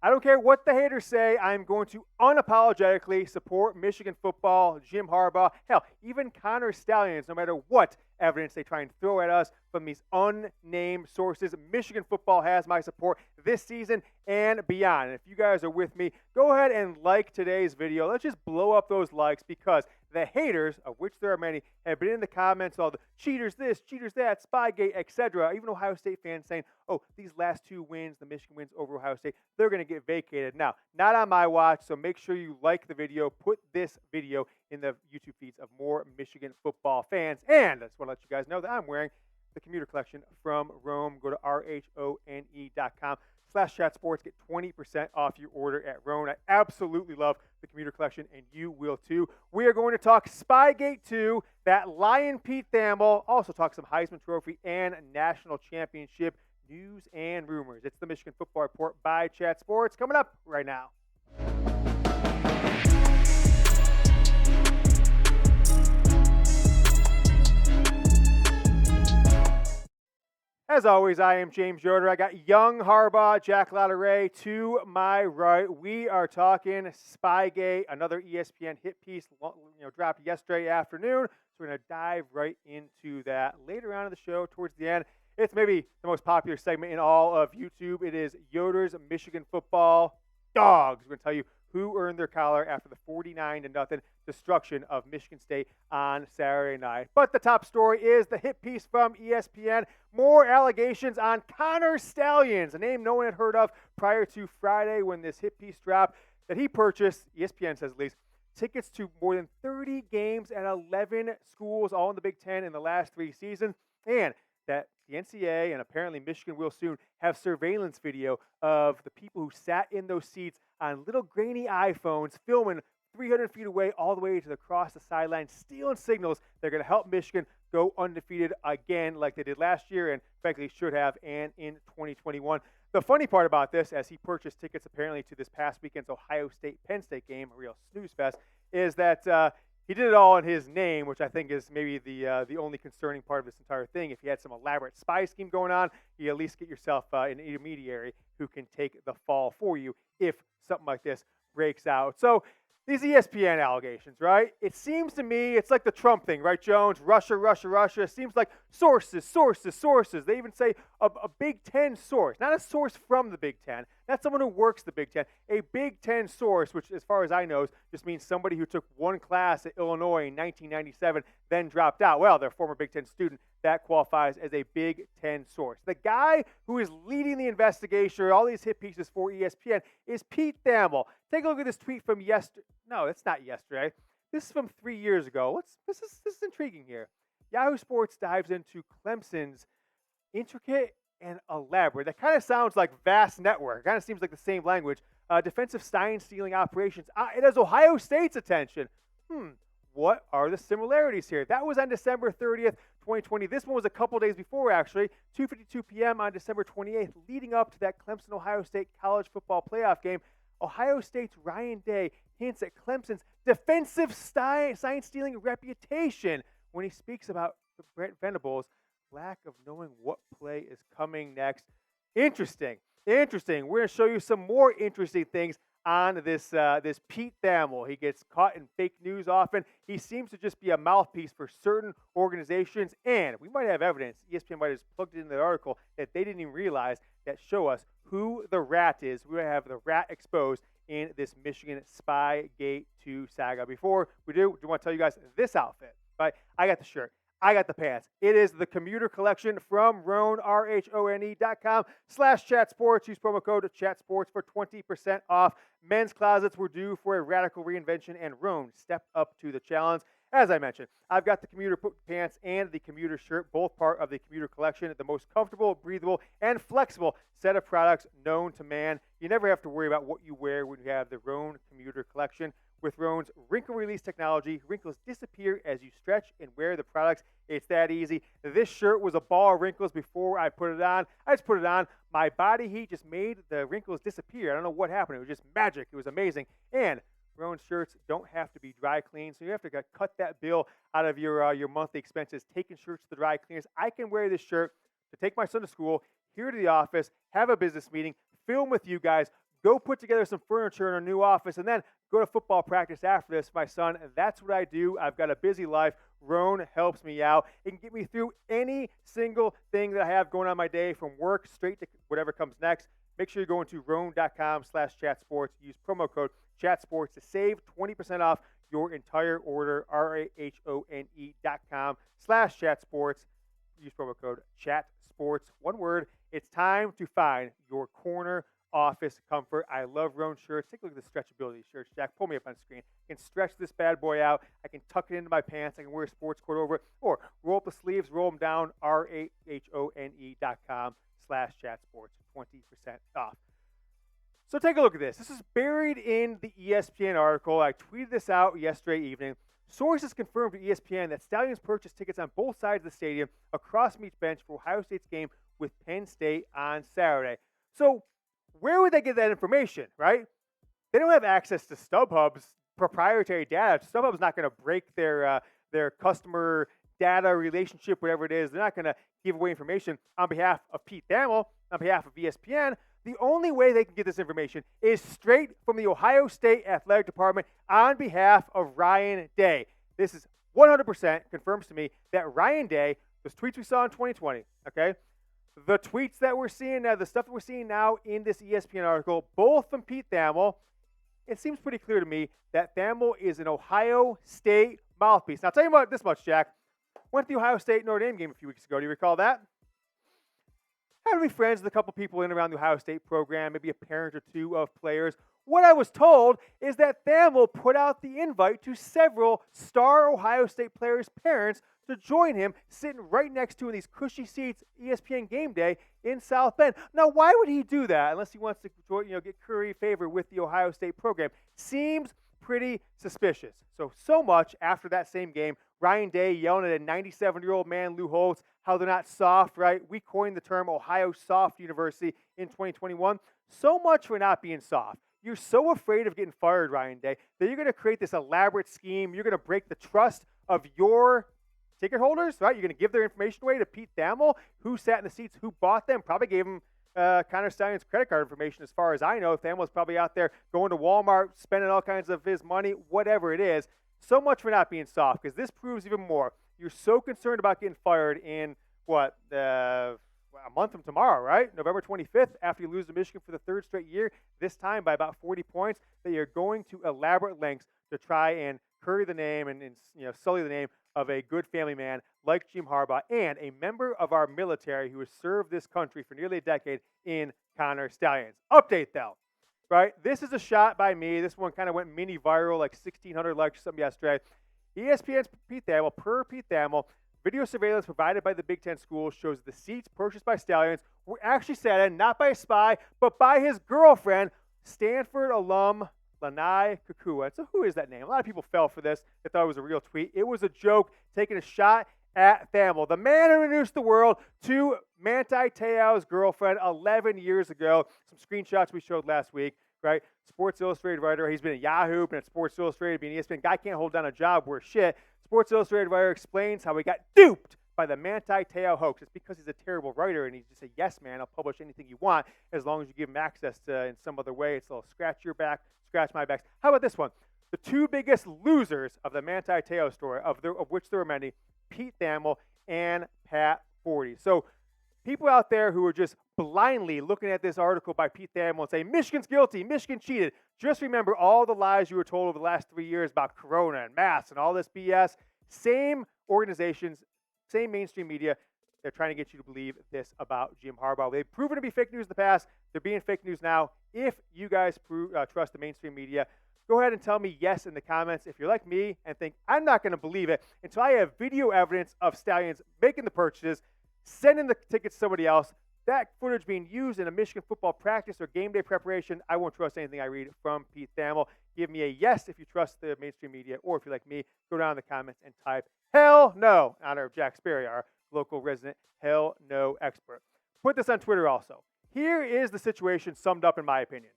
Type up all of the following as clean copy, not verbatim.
I don't care what the haters say. I'm going to unapologetically support Michigan football, Jim Harbaugh, hell, even Connor Stalions, no matter what evidence they try and throw at us from these unnamed sources. Michigan football has my support this season and beyond. And if you guys are with me, go ahead and like today's video. Let's just blow up those likes because the haters, of which there are many, have been in the comments, all the cheaters this, cheaters that, Spygate, etc. Even Ohio State fans saying, oh, these last two wins, the Michigan wins over Ohio State, they're going to get vacated. Now, not on my watch, so make sure you like the video. Put this video in the YouTube feeds of more Michigan football fans. And I just want to let you guys know that I'm wearing the Commuter Collection from Rome. Go to RHONE.com/chatsports. Get 20% off your order at Rhone. I absolutely love the Commuter Collection, and you will too. We are going to talk Spygate 2, that Lion Pete Thamel, also talk some Heisman Trophy and National Championship news and rumors. It's the Michigan Football Report by Chat Sports coming up right now. As always, I am James Yoder. I got young Harbaugh, Jack Latteray to my right. We are talking Spygate, another ESPN hit piece, dropped yesterday afternoon. So we're going to dive right into that later on in the show. Towards the end, it's maybe the most popular segment in all of YouTube. It is Yoder's Michigan Football Dogs. We're going to tell you who earned their collar after the 49-0 destruction of Michigan State on Saturday night. But the top story is the hit piece from ESPN. More allegations on Connor Stalions, a name no one had heard of prior to Friday when this hit piece dropped, that he purchased, ESPN says at least, tickets to more than 30 games at 11 schools, all in the Big Ten in the last 3 seasons, and that the NCAA and apparently Michigan will soon have surveillance video of the people who sat in those seats on little grainy iPhones filming 300 feet away all the way to across the sideline, stealing signals. They're going to help Michigan go undefeated again like they did last year and frankly should have and in 2021. The funny part about this, as he purchased tickets apparently to this past weekend's Ohio State-Penn State game, a real snooze fest, is that he did it all in his name, which I think is maybe the only concerning part of this entire thing. If you had some elaborate spy scheme going on, you at least get yourself an intermediary who can take the fall for you if something like this breaks out. So these ESPN allegations, right? It seems to me it's like the Trump thing, right, Jones? Russia, Russia, Russia. It seems like sources. They even say a Big Ten source, not a source from the Big Ten, not someone who works the Big Ten, a Big Ten source, which as far as I know just means somebody who took one class at Illinois in 1997, then dropped out. Well, they're a former Big Ten student. That qualifies as a Big Ten source. The guy who is leading the investigation, all these hit pieces for ESPN, is Pete Thamel. Take a look at this tweet from yesterday. No, it's not yesterday. This is from 3 years ago. This is intriguing here. Yahoo Sports dives into Clemson's intricate and elaborate. That kind of sounds like vast network. It kind of seems like the same language. Defensive stealing operations. It has Ohio State's attention. What are the similarities here? That was on December 30th, 2020. This one was a couple days before, actually, 2:52 p.m. on December 28th, leading up to that Clemson-Ohio State college football playoff game. Ohio State's Ryan Day hints at Clemson's defensive sign-stealing reputation when he speaks about Brent Venables' lack of knowing what play is coming next. Interesting. We're going to show you some more interesting things on this Pete Thamel. He gets caught in fake news often. He seems to just be a mouthpiece for certain organizations, and we might have evidence, ESPN might have just plugged it in the article, that they didn't even realize, that show us who the rat is. We're going to have the rat exposed in this Michigan Spygate 2 saga. Before we do want to tell you guys this outfit. Right? I got the shirt. I got the pants. It is the Commuter Collection from Rhone, RHONE.com/chatsports. Use promo code chatsports for 20% off. Men's closets were due for a radical reinvention, and Rhone stepped up to the challenge. As I mentioned, I've got the Commuter pants and the Commuter shirt, both part of the Commuter Collection, the most comfortable, breathable, and flexible set of products known to man. You never have to worry about what you wear when you have the Rhone Commuter Collection. With Rhone's wrinkle release technology, wrinkles disappear as you stretch and wear the products. It's that easy. This shirt was a ball of wrinkles before I put it on. I just put it on. My body heat just made the wrinkles disappear. I don't know what happened. It was just magic. It was amazing. And Rhone shirts don't have to be dry cleaned, so you have to cut that bill out of your monthly expenses, taking shirts to the dry cleaners. I can wear this shirt to take my son to school, here to the office, have a business meeting, film with you guys, go put together some furniture in our new office, and then go to football practice after this, my son. That's what I do. I've got a busy life. Roan helps me out. It can get me through any single thing that I have going on my day, from work straight to whatever comes next. Make sure you go into roan.com/chatsports. Use promo code chatsports to save 20% off your entire order. RAHONE.com/chatsports. Use promo code chatsports. One word. It's time to find your corner office comfort. I love Roan shirts. Take a look at the stretchability of these shirts, Jack. Pull me up on screen. I can stretch this bad boy out. I can tuck it into my pants. I can wear a sports coat over it, or roll up the sleeves, roll them down. RAHONE.com/chatsports. 20% off. So take a look at this. This is buried in the ESPN article. I tweeted this out yesterday evening. Sources confirmed to ESPN that Stalions purchased tickets on both sides of the stadium across from each bench for Ohio State's game with Penn State on Saturday. So where would they get that information, right? They don't have access to StubHub's proprietary data. StubHub's not going to break their customer data relationship, whatever it is. They're not going to give away information on behalf of Pete Thamel, on behalf of ESPN. The only way they can get this information is straight from the Ohio State Athletic Department on behalf of Ryan Day. This is 100% confirms to me that Ryan Day, those tweets we saw in 2020, okay, the tweets that we're seeing now, the stuff that we're seeing now in this ESPN article, both from Pete Thamel, it seems pretty clear to me that Thamel is an Ohio State mouthpiece. Now, I'll tell you about this much, Jack. Went to the Ohio State Notre Dame game a few weeks ago. Do you recall that? Had to be friends with a couple people in and around the Ohio State program, maybe a parent or two of players. What I was told is that Thamel put out the invite to several star Ohio State players' parents to join him, sitting right next to in these cushy seats, ESPN Game Day in South Bend. Now, why would he do that unless he wants to, get curry favor with the Ohio State program? Seems pretty suspicious. So much after that same game, Ryan Day yelling at a 97-year-old man, Lou Holtz, how they're not soft, right? We coined the term Ohio Soft University in 2021. So much for not being soft. You're so afraid of getting fired, Ryan Day, that you're going to create this elaborate scheme. You're going to break the trust of your ticket holders, right? You're going to give their information away to Pete Thamel, who sat in the seats, who bought them, probably gave him Connor Stalions' credit card information. As far as I know, Thamel's probably out there going to Walmart, spending all kinds of his money, whatever it is. So much for not being soft, because this proves even more. You're so concerned about getting fired in, a month from tomorrow, right? November 25th, after you lose to Michigan for the third straight year, this time by about 40 points, that you're going to elaborate lengths to try and curry the name and sully the name of a good family man like Jim Harbaugh and a member of our military who has served this country for nearly a decade in Connor Stalions. Update, though. Right? This is a shot by me. This one kind of went mini viral, like 1,600 likes or something yesterday. ESPN's Pete Thamel, per Pete Thamel, video surveillance provided by the Big Ten schools shows the seats purchased by Stalions were actually sat in not by a spy, but by his girlfriend, Stanford alum Lanai Kukua. So who is that name? A lot of people fell for this. They thought it was a real tweet. It was a joke, taking a shot at Thamel, the man who introduced the world to Manti Te'o's girlfriend 11 years ago. Some screenshots we showed last week, right? Sports Illustrated writer. He's been at Yahoo, been at Sports Illustrated, being ESPN. Guy can't hold down a job worth shit. Sports Illustrated writer explains how he got duped by the Manti Te'o hoax. It's because he's a terrible writer and he's just a yes man. I'll publish anything you want as long as you give him access to in some other way. It's a little scratch your back, scratch my back. How about this one? The two biggest losers of the Manti Te'o story, of which there were many, Pete Thamel and Pat Forty. So people out there who are just blindly looking at this article by Pete Thamel and saying, Michigan's guilty, Michigan cheated. Just remember all the lies you were told over the last 3 years about Corona and masks and all this BS. Same organizations, same mainstream media. They're trying to get you to believe this about Jim Harbaugh. They've proven to be fake news in the past. They're being fake news now. If you guys trust the mainstream media, go ahead and tell me yes in the comments if you're like me and think I'm not going to believe it until I have video evidence of Stalions making the purchases, sending the tickets to somebody else, that footage being used in a Michigan football practice or game day preparation. I won't trust anything I read from Pete Thamel. Give me a yes if you trust the mainstream media, or if you're like me, go down in the comments and type hell no in honor of Jack Sperry, our local resident hell no expert. Put this on Twitter also. Here is the situation summed up in my opinion.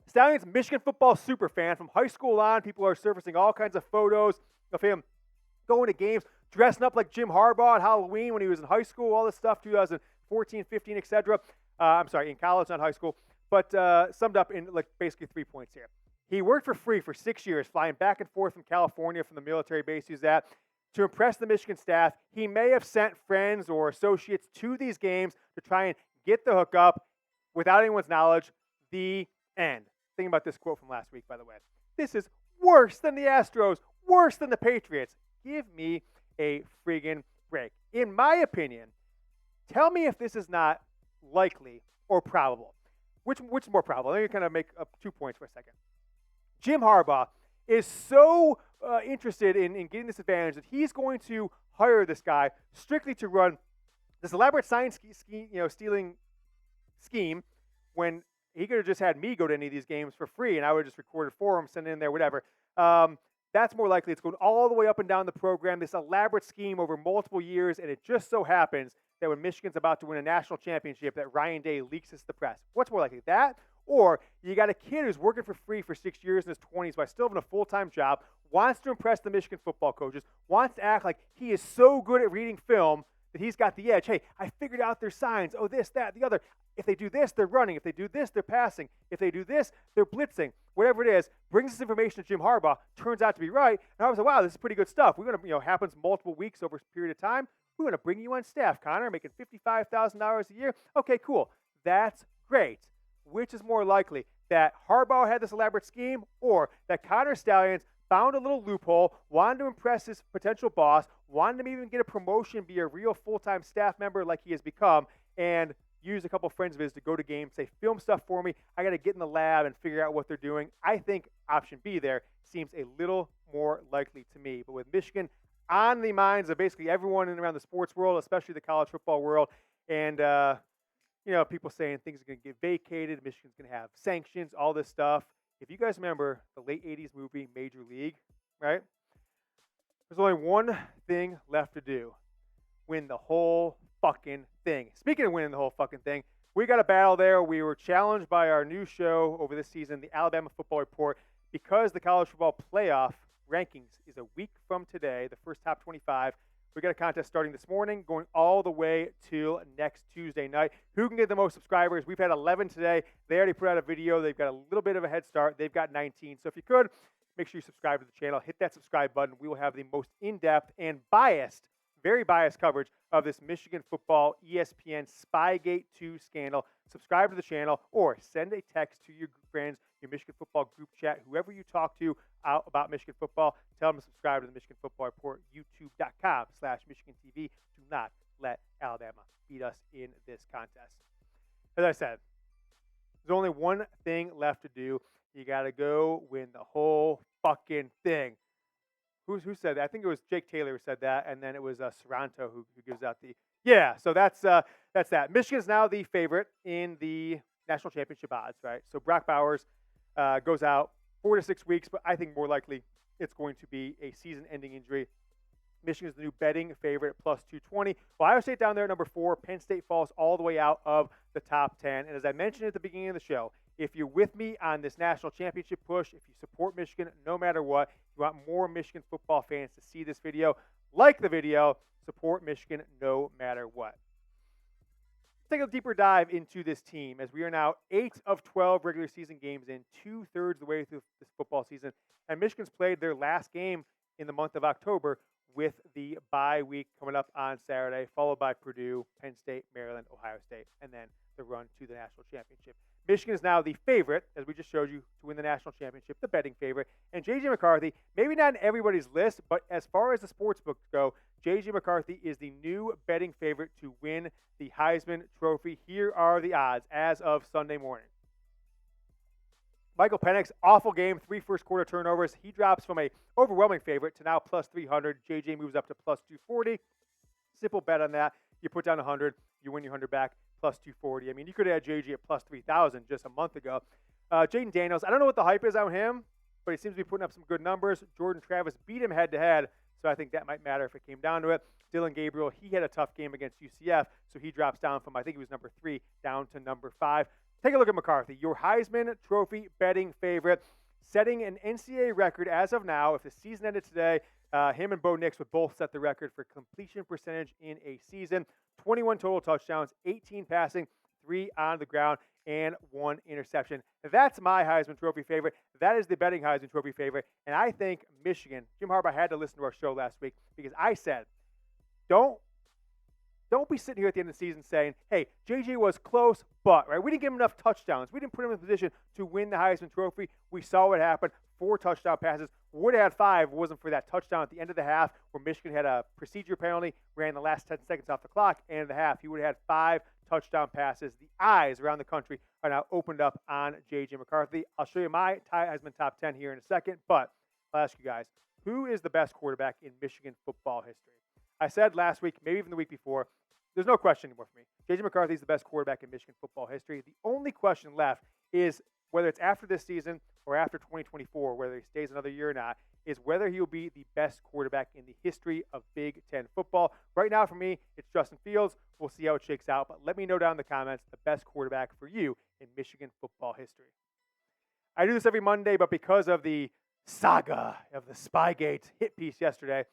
Stalions, Michigan football super fan from high school on. People are surfacing all kinds of photos of him going to games, dressing up like Jim Harbaugh at Halloween when he was in high school, all this stuff, 2014, 15, etc. In college, not high school, but summed up in like basically 3 points here. He worked for free for 6 years, flying back and forth from California from the military base he was at to impress the Michigan staff. He may have sent friends or associates to these games to try and get the hookup without anyone's knowledge. The end. Think about this quote from last week, by the way. This is worse than the Astros, worse than the Patriots. Give me a friggin' break. In my opinion, tell me if this is not likely or probable. Which is more probable? Let me kind of make up 2 points for a second. Jim Harbaugh is so interested in getting this advantage that he's going to hire this guy strictly to run this elaborate sign stealing scheme when he could have just had me go to any of these games for free and I would have just recorded for him, send it in there, whatever. That's more likely. It's going all the way up and down the program, this elaborate scheme over multiple years, and it just so happens that when Michigan's about to win a national championship, that Ryan Day leaks this to the press. What's more likely, that? Or you got a kid who's working for free for 6 years in his 20s while still having a full-time job, wants to impress the Michigan football coaches, wants to act like he is so good at reading film that he's got the edge. Hey, I figured out their signs. Oh, this, that, the other. If they do this, they're running. If they do this, they're passing. If they do this, they're blitzing. Whatever it is, brings this information to Jim Harbaugh, turns out to be right. And I was like, wow, this is pretty good stuff. We're going to, happens multiple weeks over a period of time. We're going to bring you on staff, Connor, making $55,000 a year. Okay, cool. That's great. Which is more likely, that Harbaugh had this elaborate scheme or that Connor Stalions found a little loophole, wanted to impress his potential boss, wanted to even get a promotion, be a real full-time staff member like he has become, and use a couple friends of his to go to games, say, film stuff for me. I got to get in the lab and figure out what they're doing. I think option B there seems a little more likely to me. But with Michigan on the minds of basically everyone in and around the sports world, especially the college football world, and people saying things are going to get vacated, Michigan's going to have sanctions, all this stuff. If you guys remember the late 80s movie Major League, right? There's only one thing left to do. Win the whole fucking thing. Speaking of winning the whole fucking thing, we got a battle there. We were challenged by our new show over this season, the Alabama Football Report, because the college football playoff rankings is a week from today, the first top 25. We got a contest starting this morning, going all the way till next Tuesday night. Who can get the most subscribers? We've had 11 today. They already put out a video. They've got a little bit of a head start. They've got 19. So if you could, make sure you subscribe to the channel. Hit that subscribe button. We will have the most in-depth and biased, very biased coverage of this Michigan football ESPN Spygate 2 scandal. Subscribe to the channel or send a text to your friends, your Michigan football group chat, whoever you talk to out about Michigan football. Tell them to subscribe to the Michigan Football Report, youtube.com/Michigan TV. Do not let Alabama beat us in this contest. As I said, there's only one thing left to do. You got to go win the whole fucking thing. Who said that? I think it was Jake Taylor who said that, and then it was Saranto who gives out the... Yeah, so that's that. Michigan's now the favorite in the national championship odds, right? So Brock Bowers goes out 4 to 6 weeks, but I think more likely it's going to be a season-ending injury. Michigan's the new betting favorite at plus 220. Ohio State down there at number 4. Penn State falls all the way out of the top 10. And as I mentioned at the beginning of the show, if you're with me on this national championship push, if you support Michigan no matter what, you want more Michigan football fans to see this video, like the video, support Michigan no matter what. Let's take a deeper dive into this team as we are now 8 of 12 regular season games in, 2/3 of the way through this football season. And Michigan's played their last game in the month of October with the bye week coming up on Saturday, followed by Purdue, Penn State, Maryland, Ohio State, and then the run to the national championship. Michigan is now the favorite, as we just showed you, to win the national championship, the betting favorite. And J.J. McCarthy, maybe not in everybody's list, but as far as the sports books go, J.J. McCarthy is the new betting favorite to win the Heisman Trophy. Here are the odds as of Sunday morning. Michael Penix, awful game, 3 first-quarter turnovers. He drops from a overwhelming favorite to now plus 300. J.J. moves up to plus 240. Simple bet on that. You put down 100, you win your 100 back, plus 240. I mean, you could have had J.J. at plus 3,000 just a month ago. Jaden Daniels, I don't know what the hype is on him, but he seems to be putting up some good numbers. Jordan Travis beat him head-to-head, so I think that might matter if it came down to it. Dylan Gabriel, he had a tough game against UCF, so he drops down from, I think he was number 3, down to number 5. Take a look at McCarthy, your Heisman Trophy betting favorite, setting an NCAA record as of now. If the season ended today, him and Bo Nix would both set the record for completion percentage in a season. 21 total touchdowns, 18 passing, 3 on the ground, and 1 interception. That's my Heisman Trophy favorite. That is the betting Heisman Trophy favorite. And I think Michigan, Jim Harbaugh had to listen to our show last week because I said, don't be sitting here at the end of the season saying, hey, JJ was close, but, right? We didn't give him enough touchdowns. We didn't put him in a position to win the Heisman Trophy. We saw what happened. 4 touchdown passes. Would have had 5 if it wasn't for that touchdown at the end of the half where Michigan had a procedure penalty, ran the last 10 seconds off the clock, and in the half, he would have had 5 touchdown passes. The eyes around the country are now opened up on J.J. McCarthy. I'll show you my Heisman top 10 here in a second, but I'll ask you guys, who is the best quarterback in Michigan football history? I said last week, maybe even the week before, there's no question anymore for me. J.J. McCarthy is the best quarterback in Michigan football history. The only question left is whether it's after this season or after 2024, whether he stays another year or not, is whether he will be the best quarterback in the history of Big Ten football. Right now, for me, it's Justin Fields. We'll see how it shakes out, but let me know down in the comments the best quarterback for you in Michigan football history. I do this every Monday, but because of the saga of the Spygate hit piece yesterday,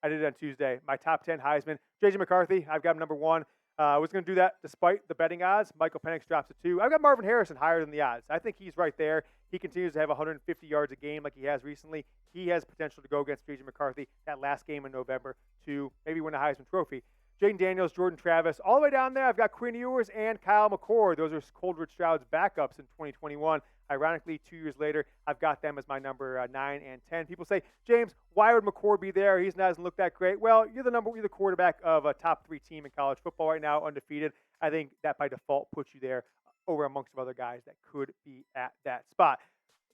I did it on Tuesday. My top 10 Heisman. J.J. McCarthy, I've got him number 1. I was going to do that despite the betting odds. Michael Penix drops to 2. I've got Marvin Harrison higher than the odds. I think he's right there. He continues to have 150 yards a game like he has recently. He has potential to go against J.J. McCarthy that last game in November to maybe win a Heisman Trophy. Jaden Daniels, Jordan Travis, all the way down there, I've got Quinn Ewers and Kyle McCord. Those are Coldred Stroud's backups in 2021. Ironically, 2 years later, I've got them as my number 9 and 10. People say, James, why would McCord be there? He doesn't look that great. Well, you're the quarterback of a top 3 team in college football right now, undefeated. I think that by default puts you there over amongst other guys that could be at that spot.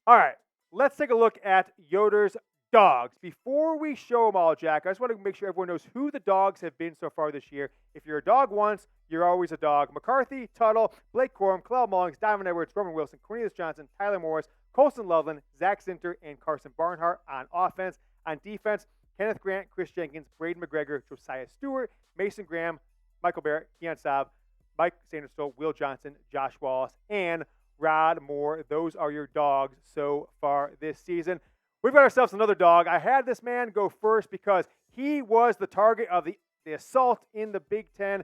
All right, let's take a look at Yoder's dogs. Before we show them all, Jack, I just want to make sure everyone knows who the dogs have been so far this year. If you're a dog once, you're always a dog. McCarthy, Tuttle, Blake Corum, Kalel Mullings, Donovan Edwards, Roman Wilson, Cornelius Johnson, Tyler Morris, Colson Loveland, Zach Zinter, and Carson Barnhart on offense. On defense, Kenneth Grant, Chris Jenkins, Braden McGregor, Josiah Stewart, Mason Graham, Michael Barrett, Keon Saab, Mike Sanderson, Will Johnson, Josh Wallace, and Rod Moore. Those are your dogs so far this season. We've got ourselves another dog. I had this man go first because he was the target of the assault in the Big Ten,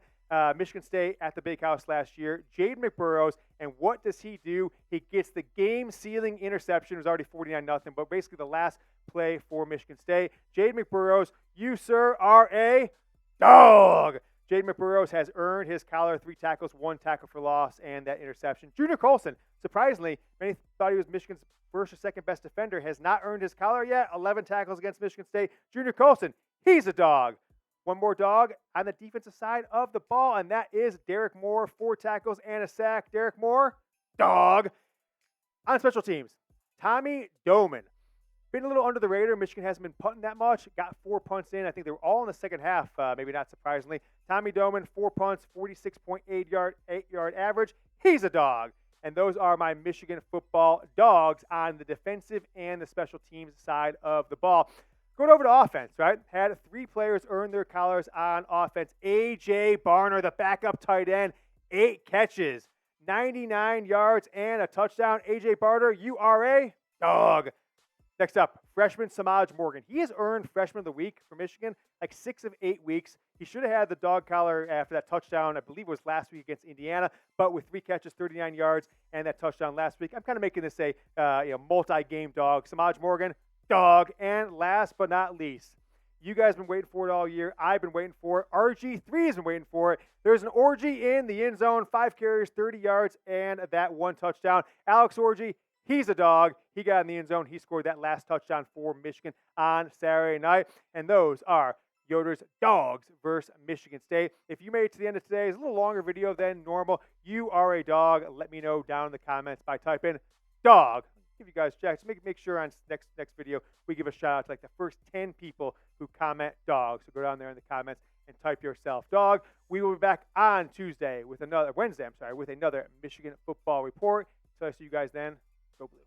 Michigan State at the Big House last year, Jade McBurrows. And what does he do? He gets the game-sealing interception. It was already 49-0, but basically the last play for Michigan State. Jade McBurrows, you, sir, are a dog. Jade McBurrows has earned his collar, 3 tackles, 1 tackle for loss, and that interception. Junior Colson, surprisingly, many thought he was Michigan's first or second best defender, has not earned his collar yet. 11 tackles against Michigan State. Junior Colson, he's a dog. One more dog on the defensive side of the ball, and that is Derek Moore, 4 tackles and a sack. Derek Moore, dog. On special teams, Tommy Doman. Been a little under the radar. Michigan hasn't been punting that much. Got 4 punts in. I think they were all in the second half, maybe not surprisingly. Tommy Doman, 4 punts, 46.8 yard average. He's a dog. And those are my Michigan football dogs on the defensive and the special teams side of the ball. Going over to offense, right? Had 3 players earn their collars on offense. A.J. Barner, the backup tight end, 8 catches, 99 yards, and a touchdown. A.J. Barner, you are a dog. Next up, freshman Samaj Morgan. He has earned Freshman of the Week for Michigan like 6 of 8 weeks. He should have had the dog collar after that touchdown, I believe it was last week against Indiana, but with 3 catches, 39 yards, and that touchdown last week, I'm kind of making this a multi-game dog. Samaj Morgan, dog. And last but not least, you guys have been waiting for it all year. I've been waiting for it. RG3 has been waiting for it. There's an orgy in the end zone, 5 carries, 30 yards, and that 1 touchdown. Alex Orgy, he's a dog. He got in the end zone. He scored that last touchdown for Michigan on Saturday night. And those are Yoder's dogs versus Michigan State. If you made it to the end of today, it's a little longer video than normal. You are a dog. Let me know down in the comments by typing dog. Give you guys checks. Make sure on next video we give a shout out to like the first 10 people who comment dog. So go down there in the comments and type yourself dog. We will be back on Wednesday with another Michigan football report. So I see you guys then. Go Blue.